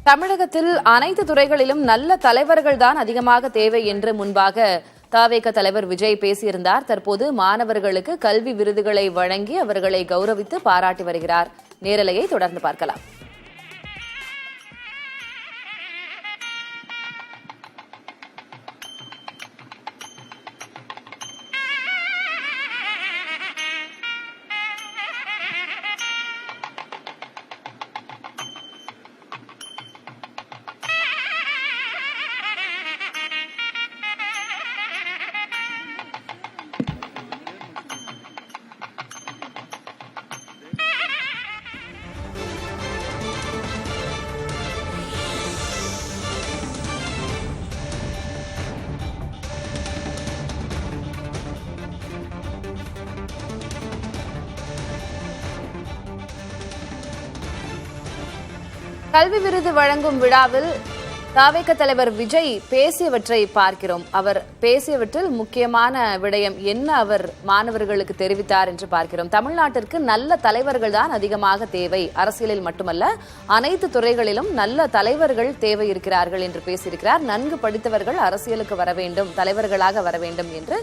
தமிழகத்தில் அனைத்து துறைகளிலும் நல்ல தலைவர்கள் தான் அதிகமாக தேவை என்று முன்பாக தவேக தலைவர் விஜய் பேசியிருந்தார். தற்போது மாணவர்களுக்கு கல்வி விருதுகளை வழங்கி அவர்களை கௌரவித்து பாராட்டி வருகிறார். நேரலையை தொடர்ந்து பார்க்கலாம். கல்வி விருது வழங்கும் விழாவில் தவேக தலைவர் விஜய் பேசியவற்றை பார்க்கிறோம். அவர் பேசியவற்றில் முக்கியமான விடயம் என்ன அவர் மாணவர்களுக்கு தெரிவித்தார் என்று பார்க்கிறோம். தமிழ்நாட்டிற்கு நல்ல தலைவர்கள் தான் அதிகமாக தேவை, அரசியலில் மட்டுமல்ல அனைத்து துறைகளிலும் நல்ல தலைவர்கள் தேவை இருக்கிறார்கள் என்று பேசியிருக்கிறார். நன்கு படித்தவர்கள் அரசியலுக்கு வர வேண்டும், தலைவர்களாக வர வேண்டும் என்று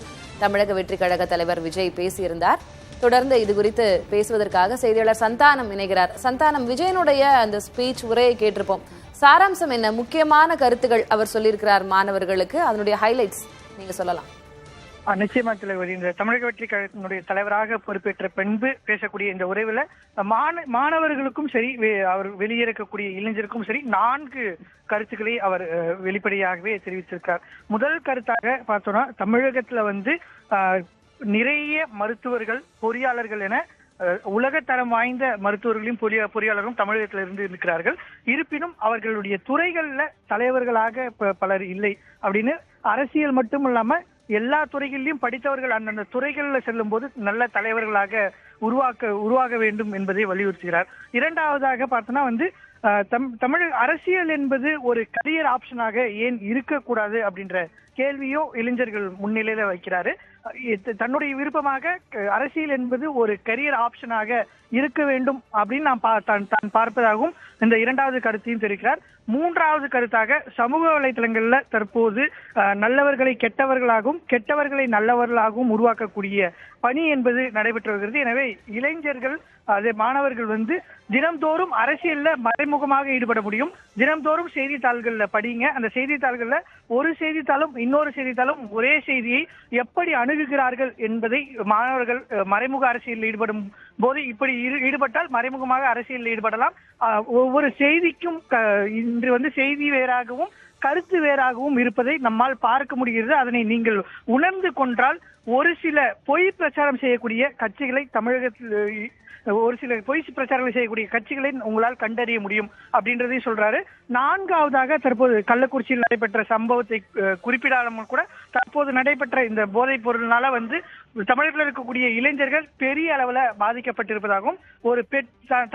தமிழக வெற்றி கழக தலைவர் விஜய் பேசியிருந்தார். தொடர்ந்து இது குறித்து பேசுவதற்காக செய்தியாளர் சந்தானம் இணைகிறார். சந்தானம், விஜயனுடைய அந்த ஸ்பீச் உரையை கேட்டிருப்போம். சாராம்சம் என்ன, முக்கியமான கருத்துகள் அவர் சொல்லியிருக்கிறார் மாணவர்களுக்கு, அதனுடைய ஹைலைட்ஸ் நீங்க சொல்லலாம். நிச்சயமா தலைவர், இந்த தமிழக வெற்றி கழகத்தினுடைய தலைவராக பொறுப்பேற்ற பின்பு பேசக்கூடிய இந்த உரைவில் மாணவர்களுக்கும் சரி, அவர் வெளியேறக்கூடிய இளைஞருக்கும் சரி 4 கருத்துக்களை அவர் வெளிப்படையாகவே தெரிவித்திருக்கார். முதல் கருத்தாக பார்த்தோம்னா, தமிழகத்துல நிறைய மருத்துவர்கள், பொறியாளர்கள் என உலகத்தரம் வாய்ந்த மருத்துவர்களையும் பொறியாளரும் தமிழகத்தில் இருக்கிறார்கள். இருப்பினும் அவர்களுடைய துறைகள்ல தலைவர்களாக பலர் இல்லை அப்படின்னு, அரசியல் மட்டும் இல்லாம எல்லா துறைகளிலும் படித்தவர்கள் அந்தந்த துறைகள்ல செல்லும் போது நல்ல தலைவர்களாக உருவாக வேண்டும் என்பதை வலியுறுத்துகிறார். இரண்டாவதாக பார்த்தோம்னா தமிழ் அரசியல் என்பது ஒரு கரியர் ஆப்ஷனாக ஏன் இருக்கக்கூடாது அப்படின்ற கேள்வியோ இளைஞர்கள் முன்னிலையில வைக்கிறாரு. தன்னுடைய விருப்பமாக அரசியல் என்பது ஒரு கரியர் ஆப்ஷனாக இருக்க வேண்டும் அப்படின்னு தான் பார்ப்பதாகவும் இந்த இரண்டாவது கருத்தையும் தெரிவிக்கிறார். மூன்றாவது கருத்தாக, சமூக வலைதளங்கள்ல தற்போது நல்லவர்களை கெட்டவர்களாகவும் கெட்டவர்களை நல்லவர்களாகவும் உருவாக்கக்கூடிய பணி என்பது நடைபெற்று வருகிறது. எனவே இளைஞர்கள், அதே மாணவர்கள் தினம்தோறும் அரசியல்ல மறைமுகமாக ஈடுபட முடியும். தினம்தோறும் செய்தித்தாள்கள்ல படிங்க. அந்த செய்தித்தாள்கள்ல ஒரு செய்தித்தாளும் இன்னொரு செய்தித்தாளும் ஒரே செய்தியை எப்படி அணுகுகிறார்கள் என்பதை மாணவர்கள் மறைமுக அரசியலில் ஈடுபடும் போது இப்படி ஈடுபட்டால் மறைமுகமாக அரசியலில் ஈடுபடலாம். ஒவ்வொரு செய்திக்கும் இன்று செய்தி வேறாகவும் கருத்து வேறாகவும் இருப்பதை நம்மால் பார்க்க முடிகிறது. அதனை நீங்கள் உணர்ந்து கொண்டால் ஒரு சில பொய் பிரச்சாரம் செய்யக்கூடிய கட்சிகளை உங்களால் கண்டறிய முடியும் அப்படின்றதையும் சொல்றாரு. நான்காவதாக, தற்போது கள்ளக்குறிச்சியில் நடைபெற்ற சம்பவத்தை குறிப்பிடாமல் கூட தற்போது நடைபெற்ற இந்த போதைப் பொருள்னால தமிழகத்தில் இருக்கக்கூடிய இளைஞர்கள் பெரிய அளவுல பாதிக்கப்பட்டிருப்பதாகவும்,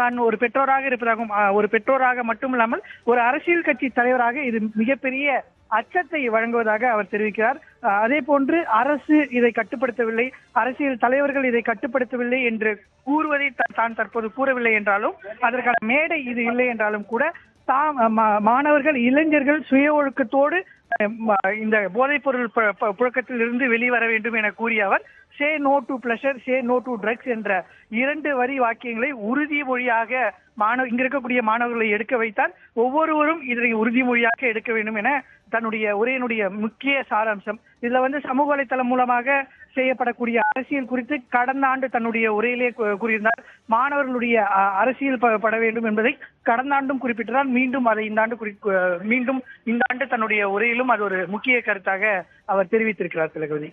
தான் ஒரு பெற்றோராக இருப்பதாகவும், ஒரு பெற்றோராக மட்டுமில்லாமல் ஒரு அரசியல் கட்சி தலைவராக இது மிகப்பெரிய அச்சத்தை வழங்குவதாக அவர் தெரிவிக்கிறார். அதே போன்று அரசு இதை கட்டுப்படுத்தவில்லை, அரசியல் தலைவர்கள் இதை கட்டுப்படுத்தவில்லை என்று கூறுவதை தான் தற்போது கூறவில்லை என்றாலும், அதற்கான மேடை இது இல்லை என்றாலும் கூட மாணவர்கள், இளைஞர்கள் சுய ஒழுக்கத்தோடு இந்த போதைப் பொருள் புழக்கத்தில் இருந்து வெளிவர வேண்டும் என கூறிய அவர், say no to pleasure, say no to drugs என்ற 2 வரி வாக்கியங்களை உறுதிமொழியாக இங்க இருக்கக்கூடிய மாணவர்களை எடுக்க வைத்தால் ஒவ்வொருவரும் இதனை உறுதிமொழியாக எடுக்க வேண்டும் என தன்னுடைய உரையினுடைய முக்கிய சாராம்சம். இதுல சமூக வலைத்தளம் மூலமாக செய்யப்படக்கூடிய அரசியல் குறித்து கடந்த ஆண்டு தன்னுடைய உரையிலே கூறியிருந்தார். மாணவர்களுடைய அரசியல் பட வேண்டும் என்பதை கடந்த ஆண்டும் குறிப்பிட்டார். மீண்டும் இந்த ஆண்டு தன்னுடைய உரையிலும் அது ஒரு முக்கிய கருத்தாக அவர் தெரிவித்திருக்கிறார். திலகவதி,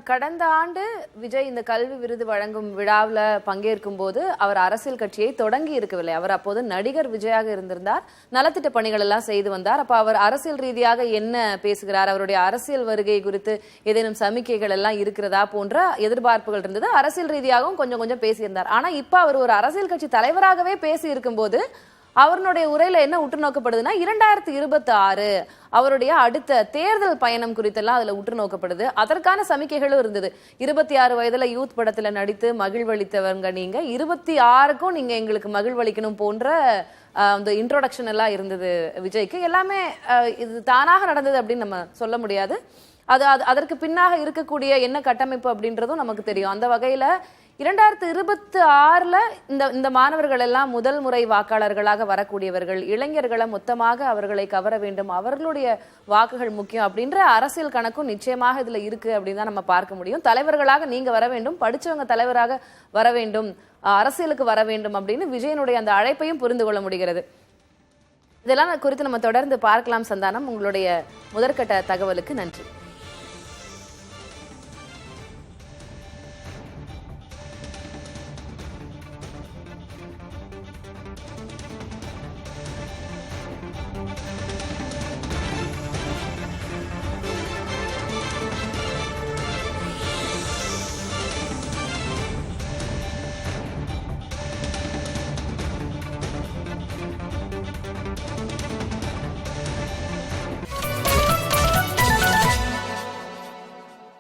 கடந்த ஆண்டு விஜய் இந்த கல்வி விருது வழங்கும் விழாவில் பங்கேற்கும் போது அவர் அரசியல் கட்சியை தொடங்கி இருக்கவில்லை. அவர் அப்போது நடிகர் விஜயாக இருந்திருந்தார். நலத்திட்ட பணிகள் எல்லாம் செய்து வந்தார். அப்ப அவர் அரசியல் ரீதியாக என்ன பேசுகிறார், அவருடைய அரசியல் வருகை குறித்து ஏதேனும் சமிக்கைகள் எல்லாம் இருக்கிறதா போன்ற எதிர்பார்ப்புகள் இருந்தது. அரசியல் ரீதியாகவும் கொஞ்சம் பேசியிருந்தார். ஆனா இப்ப அவர் ஒரு அரசியல் கட்சி தலைவராகவே பேசி இருக்கும் போது அவருடைய உரையில என்ன உற்று நோக்கப்படுதுன்னா 2026 அவருடைய அடுத்த தேர்தல் பயணம் குறித்தெல்லாம் அதுல உற்று நோக்கப்படுது. அதற்கான சமிக்கைகளும் இருந்தது. 26 வயதுல யூத் படத்துல நடித்து மகிழ்வளித்தவங்க நீங்க, 26க்கும் நீங்க எங்களுக்கு மகிழ்வளிக்கணும் போன்ற அந்த இன்ட்ரோடக்ஷன் எல்லாம் இருந்தது விஜய்க்கு. எல்லாமே இது தானாக நடந்தது அப்படின்னு நம்ம சொல்ல முடியாது. அதற்கு பின்னாக இருக்கக்கூடிய என்ன கட்டமைப்பு அப்படின்றதும் நமக்கு தெரியும். அந்த வகையில 2026 இந்த மாணவர்கள் எல்லாம் முதல் முறை வாக்காளர்களாக வரக்கூடியவர்கள், இளைஞர்களை மொத்தமாக அவர்களை கவர வேண்டும், அவர்களுடைய வாக்குகள் முக்கியம் அப்படின்ற அரசியல் கணக்கும் நிச்சயமாக இதுல இருக்கு அப்படின்னு தான் நம்ம பார்க்க முடியும். தலைவர்களாக நீங்க வர வேண்டும், படிச்சவங்க தலைவராக வர வேண்டும், அரசியலுக்கு வர வேண்டும் அப்படின்னு விஜயனுடைய அந்த அழைப்பையும் புரிந்து கொள்ள முடிகிறது. இதெல்லாம் குறித்து நம்ம தொடர்ந்து பார்க்கலாம். சந்தானம், உங்களுடைய முதற்கட்ட தகவலுக்கு நன்றி.